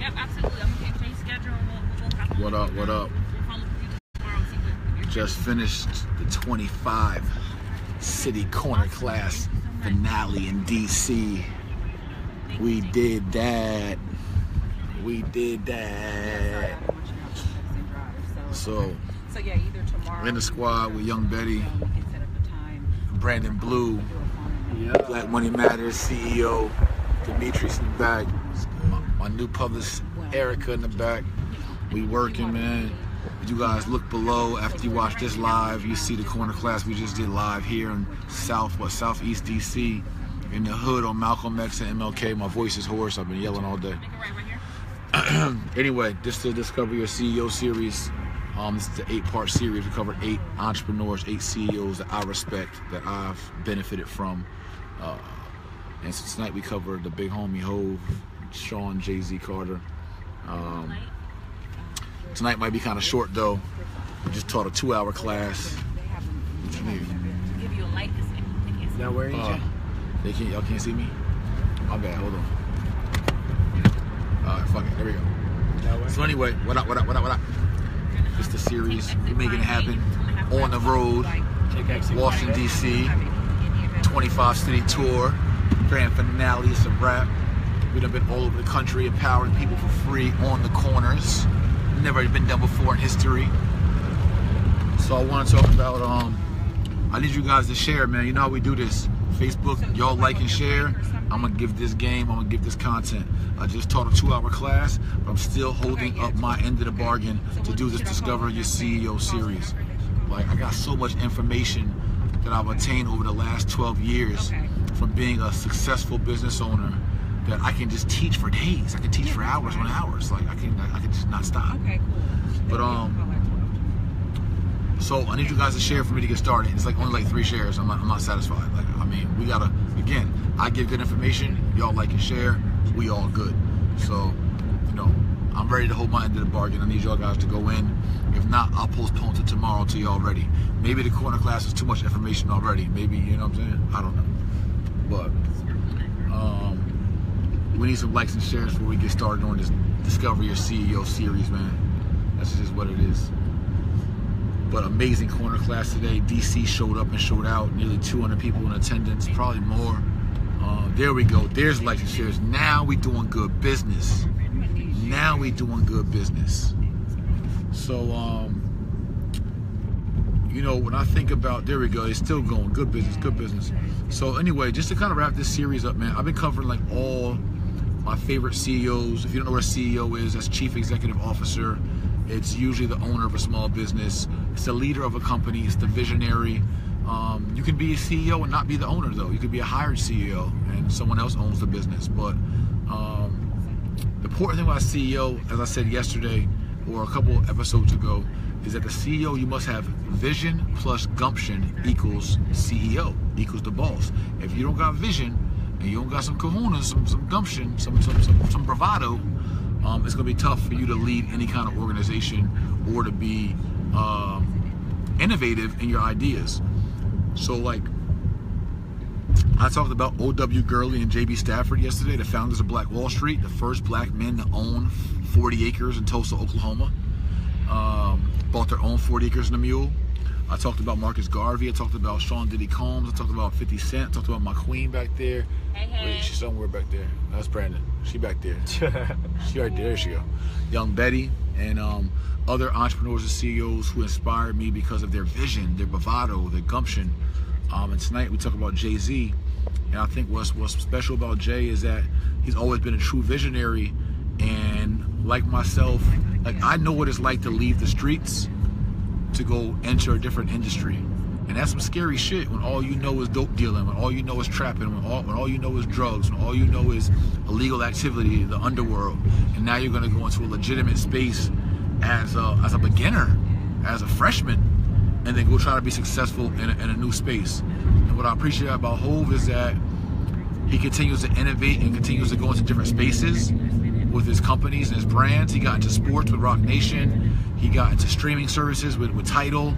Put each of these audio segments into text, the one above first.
Yep, absolutely. I'm going to change schedule. What up? What up? Just finished the 25 City Corner Class finale in DC. We did that. We did that. So yeah, either tomorrow. In the squad with Young Betty, Brandon Blue, Black Money Matters CEO, Demetrius in the back, my new publicist Erica in the back. We working, man. You guys look below after you watch this live. You see the corner class we just did live here in Southeast DC, in the hood on Malcolm X and MLK. My voice is hoarse. I've been yelling all day. Anyway, this is the Discover Your CEO series. This is the 8-part series. We covered 8 entrepreneurs, 8 CEOs that I respect, that I've benefited from. And so tonight we covered the big homie Hove, Sean, Jay-Z, Carter. Tonight might be kind of short though. We just taught a 2-hour class. What you need? Give you a light. Now where are you? Y'all can't see me? My bad, hold on. Alright, fuck it, there we go. So anyway, what up? It's the series. We're making it happen. On the road, Washington, D.C. 25 city tour. Grand finale, it's a wrap. We've been all over the country empowering people for free on the corners. Never been done before in history. So I want to talk about, I need you guys to share, man. You know how we do this. Facebook, y'all like and share. I'm going to give this game, I'm going to give this content. I just taught a 2-hour class, but I'm still holding up my end of the bargain to do this Discover Your CEO series. Like, I got so much information that I've attained over the last 12 years from being a successful business owner that I can just teach for days. I can teach for hours on hours. Like, I can just not stop. Okay, cool. But so I need you guys to share for me to get started. It's like only like 3 shares. I'm not satisfied. Like, I mean, we gotta, again, I give good information, y'all like and share, we all good. So, you know, I'm ready to hold my end of the bargain. I need y'all guys to go in. If not, I'll postpone to tomorrow till y'all ready. Maybe the corner class is too much information already. Maybe, you know what I'm saying? I don't know. But we need some likes and shares before we get started on this Discover Your CEO series, man. That's just what it is. But amazing corner class today. DC showed up and showed out. Nearly 200 people in attendance, probably more. There we go. There's likes and shares. Now we doing good business. Now we doing good business. So, you know, when I think about, there we go, it's still going, good business, good business. So anyway, just to kind of wrap this series up, man, I've been covering like all my favorite CEOs. If you don't know what a CEO is, that's Chief Executive Officer. It's usually the owner of a small business. It's the leader of a company. It's the visionary. You can be a CEO and not be the owner, though. You could be a hired CEO and someone else owns the business. But the important thing about a CEO, as I said yesterday or a couple episodes ago, is that the CEO, you must have vision plus gumption equals CEO, equals the boss. If you don't got vision and you don't got some kahunas, some gumption, some bravado, it's gonna be tough for you to lead any kind of organization or to be innovative in your ideas. So like, I talked about O.W. Gurley and J.B. Stafford yesterday, the founders of Black Wall Street, the first black men to own 40 acres in Tulsa, Oklahoma. Bought their own 40 acres and a mule. I talked about Marcus Garvey. I talked about Sean Diddy Combs. I talked about 50 Cent. I talked about my queen back there. Hey. Wait, she's somewhere back there. That's Brandon. She back there. She right there. There she go. Young Betty and other entrepreneurs and CEOs who inspired me because of their vision, their bravado, their gumption. And tonight we talk about Jay-Z. And I think what's special about Jay is that he's always been a true visionary. And like myself, like I know what it's like to leave the streets to go enter a different industry. And that's some scary shit when all you know is dope dealing, when all you know is trapping, when all you know is drugs, when all you know is illegal activity, the underworld. And now you're gonna go into a legitimate space as a beginner, as a freshman, and then go try to be successful in a new space. And what I appreciate about Hove is that he continues to innovate and continues to go into different spaces with his companies and his brands. He got into sports with Rock Nation. He got into streaming services with Tidal.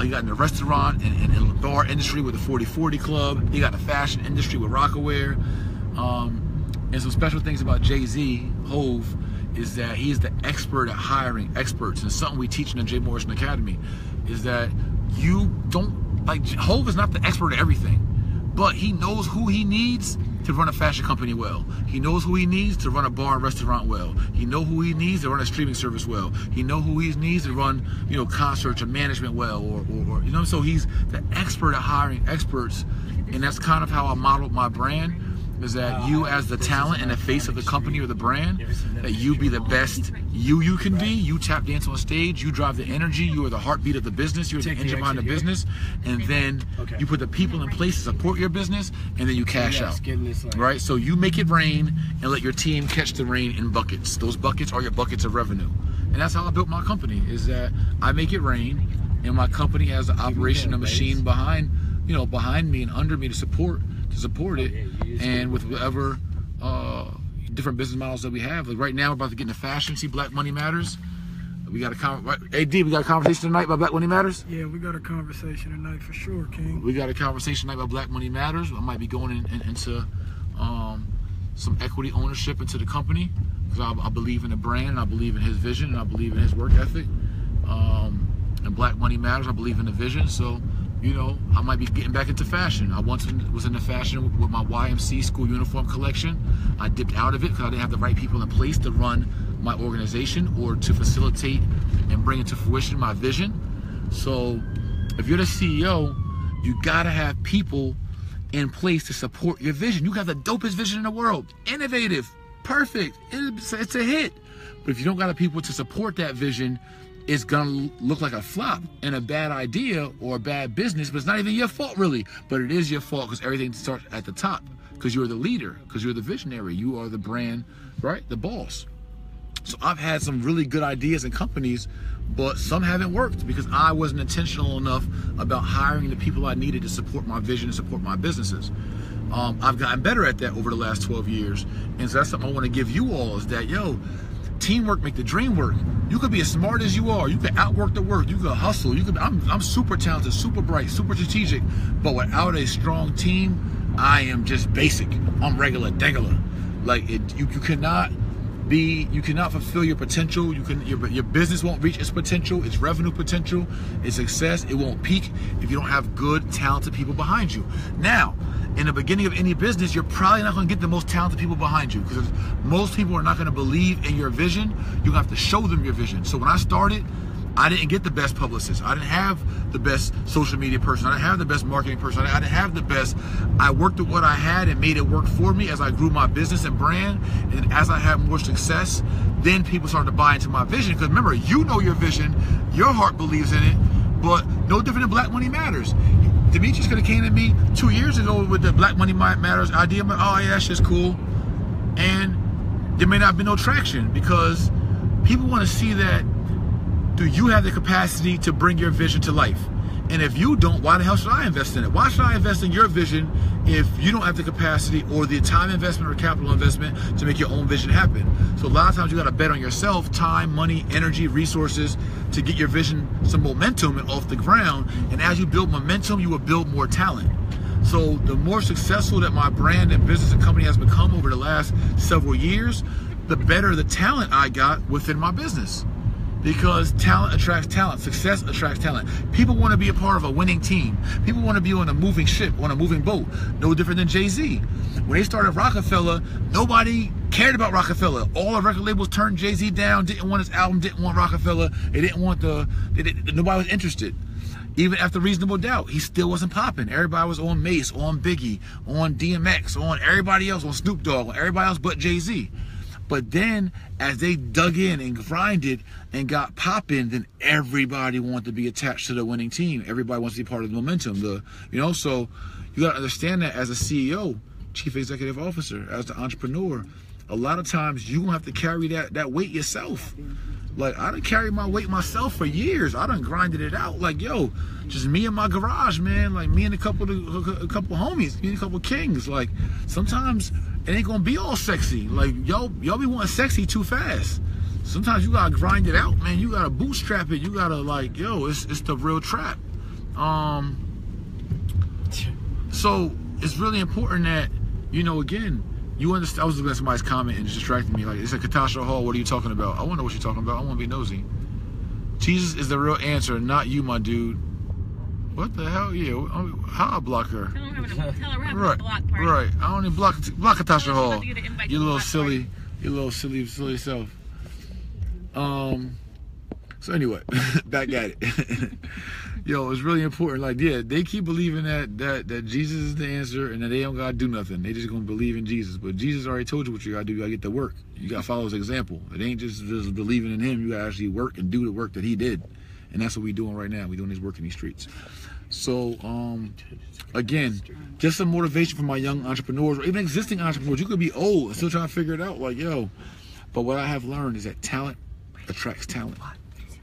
He got in the restaurant and bar industry with the 40/40 Club. He got in the fashion industry with Rockaware. And some special things about Jay-Z, Hove, is that he is the expert at hiring experts, and something we teach in the J. Morrison Academy is that you don't, like, Hov is not the expert at everything, but he knows who he needs to run a fashion company well. He knows who he needs to run a bar and restaurant well. He knows who he needs to run a streaming service well. He knows who he needs to run, you know, concerts or management well, or you know. So he's the expert at hiring experts, and that's kind of how I modeled my brand. Is that you, as the talent and the face of the company or the brand, that you be the best you can be. You tap dance on stage, you drive the energy, you are the heartbeat of the business, you're the engine behind the business, and then you put the people in place to support your business, and then you cash out, right? So you make it rain and let your team catch the rain in buckets. Those buckets are your buckets of revenue. And that's how I built my company, is that I make it rain, and my company has the operation, a machine behind, you know, behind me and under me to support it, and with whatever different business models that we have. Like right now, we're about to get into fashion. See, Black Money Matters. We got a AD. We got a conversation tonight about Black Money Matters. Yeah, we got a conversation tonight for sure, King. We got a conversation tonight about Black Money Matters. I might be going into some equity ownership into the company, because I believe in the brand, and I believe in his vision, and I believe in his work ethic. And Black Money Matters. I believe in the vision. So, you know, I might be getting back into fashion. I once was into fashion with my YMC school uniform collection. I dipped out of it because I didn't have the right people in place to run my organization or to facilitate and bring into fruition my vision. So if you're the CEO, you gotta have people in place to support your vision. You have the dopest vision in the world. Innovative, perfect, it's a hit. But if you don't got the people to support that vision, it's gonna look like a flop and a bad idea or a bad business, but it's not even your fault really. But it is your fault because everything starts at the top, because you're the leader, because you're the visionary, you are the brand, right? The boss. So I've had some really good ideas and companies, but some haven't worked because I wasn't intentional enough about hiring the people I needed to support my vision and support my businesses. I've gotten better at that over the last 12 years. And so that's something I want to give you all, is that, yo, teamwork make the dream work. You could be as smart as you are. You could outwork the work. You could hustle. I'm super talented, super bright, super strategic. But without a strong team, I am just basic. I'm regular, degular. Like you cannot fulfill your potential. Your business won't reach its potential, its revenue potential, its success. It won't peak if you don't have good, talented people behind you. Now, in the beginning of any business, you're probably not going to get the most talented people behind you, because most people are not going to believe in your vision. You're going to have to show them your vision. So when I started, I didn't get the best publicist. I didn't have the best social media person. I didn't have the best marketing person. I didn't have the best. I worked with what I had and made it work for me as I grew my business and brand. And as I had more success, then people started to buy into my vision. Because remember, you know your vision, your heart believes in it, but no different than Black Money Matters. Demetrius could have came to me 2 years ago with the Black Money Matters idea. I'm like, oh yeah, that's just cool. And there may not be no traction, because people want to see that, do you have the capacity to bring your vision to life? And if you don't, why the hell should I invest in it? Why should I invest in your vision if you don't have the capacity or the time investment or capital investment to make your own vision happen? So a lot of times you got to bet on yourself, time, money, energy, resources, to get your vision some momentum and off the ground. And as you build momentum, you will build more talent. So the more successful that my brand and business and company has become over the last several years, the better the talent I got within my business. Because talent attracts talent, success attracts talent. People want to be a part of a winning team. People want to be on a moving ship, on a moving boat. No different than Jay-Z. When they started Rockefeller, nobody cared about Rockefeller. All the record labels turned Jay-Z down, didn't want his album, didn't want Rockefeller. They didn't want nobody was interested. Even after Reasonable Doubt, he still wasn't popping. Everybody was on Mace, on Biggie, on DMX, on everybody else, on Snoop Dogg, on everybody else but Jay-Z. But then, as they dug in and grinded and got popping, then everybody wanted to be attached to the winning team. Everybody wants to be part of the momentum. So you got to understand that as a CEO, Chief Executive Officer, as the entrepreneur, a lot of times you gonna have to carry that weight yourself. Like, I done carried my weight myself for years. I done grinded it out. Like, yo, just me in my garage, man. Like, me and a couple homies, me and a couple kings. Like, sometimes it ain't gonna be all sexy. Like, y'all be wanting sexy too fast. Sometimes you gotta grind it out, man. You gotta bootstrap it. You gotta, like, yo, it's the real trap. So it's really important that, again, You understand? I was looking at somebody's comment and it distracted me. Like, it's a Katasha Hall. What are you talking about? I want to know what you're talking about. I want to be nosy. Jesus is the real answer, not you, my dude. What the hell? Yeah, how I block her? Tell her we're having Right, a block party. right. I don't even block Katasha Hall. You You little silly, you little silly self. So anyway, back at it. Yo, it's really important. Like, yeah, they keep believing that Jesus is the answer and that they don't gotta do nothing. They just gonna believe in Jesus. But Jesus already told you what you gotta do. You gotta get to work. You gotta follow his example. It ain't just believing in him. You gotta actually work and do the work that he did. And that's what we're doing right now. We're doing this work in these streets. So, again, just some motivation for my young entrepreneurs or even existing entrepreneurs. You could be old and still trying to figure it out. Like, yo. But what I have learned is that talent attracts talent.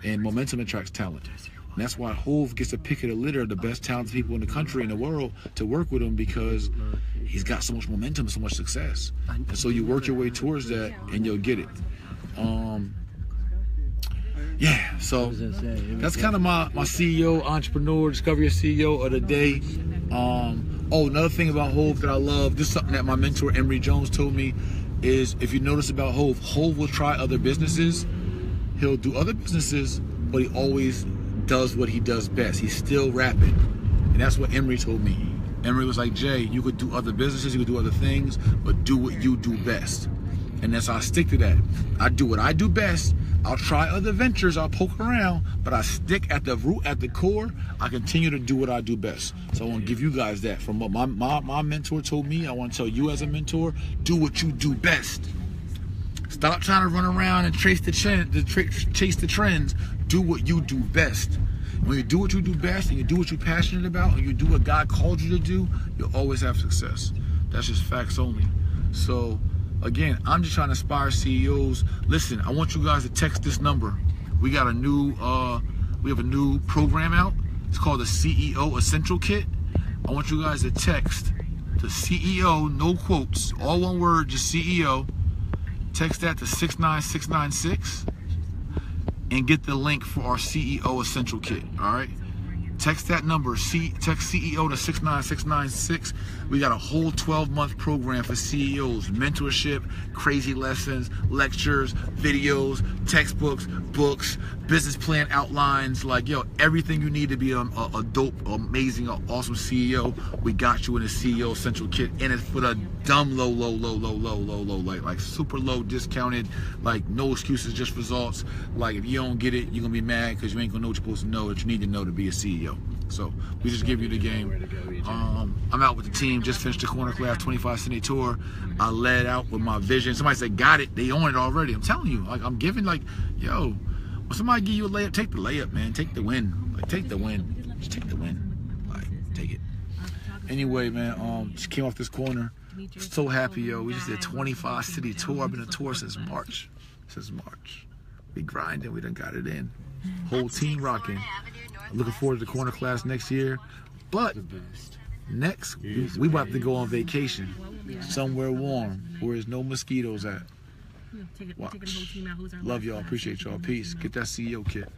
And momentum attracts talent. And that's why Hove gets a pick of the litter of the best talented people in the country and the world to work with him, because he's got so much momentum, so much success. And so you work your way towards that and you'll get it. Yeah, so that's kind of my CEO, entrepreneur, discover your CEO of the day. Oh, another thing about Hove that I love, this is something that my mentor Emory Jones told me, is if you notice about Hove, Hove will try other businesses. He'll do other businesses, but he always does what he does best. He's still rapping. And that's what Emory told me. Emory was like, Jay, you could do other businesses, you could do other things, but do what you do best. And that's how I stick to that. I do what I do best. I'll try other ventures, I'll poke around, but I stick at the root, at the core. I continue to do what I do best. So I want to give you guys that. From what my mentor told me, I want to tell you as a mentor, do what you do best. Stop trying to run around and chase the trends. Do what you do best. When you do what you do best and you do what you're passionate about and you do what God called you to do, you'll always have success. That's just facts only. So, again, I'm just trying to inspire CEOs. Listen, I want you guys to text this number. We got a new, we have a new program out. It's called the CEO Essential Kit. I want you guys to text the CEO, no quotes, all one word, just CEO. Text that to 69696 and get the link for our CEO Essential Kit. All right, text that number, text CEO to 69696. We got a whole 12-month program for CEOs, mentorship, crazy lessons, lectures, videos, textbooks, books, business plan outlines, like, yo, everything you need to be a dope, amazing, awesome CEO. We got you in the CEO Essential Kit, and it's for the dumb low, like super low, discounted, like no excuses, just results. Like, if you don't get it, you're gonna be mad because you ain't gonna know what you're supposed to know that you need to know to be a CEO. So we just give you the game. I'm out with the team, just finished the corner class 25 city tour. I led out with my vision. Somebody said, got it, they own it already. I'm telling you, like, I'm giving, like, yo, when somebody give you a layup, take the layup, man. Take the win. Like, take the win. Just take the win. Like, take it. Anyway, man, just came off this corner. So happy, yo. We just did 25 city tour. I've been on tour since March. We grinding, we done got it in. Whole team rocking. I'm looking forward to the corner class next year. But next, we about to go on vacation. Somewhere warm, where there's no mosquitoes at. Watch. Love y'all, appreciate y'all. Peace. Get that CEO kit.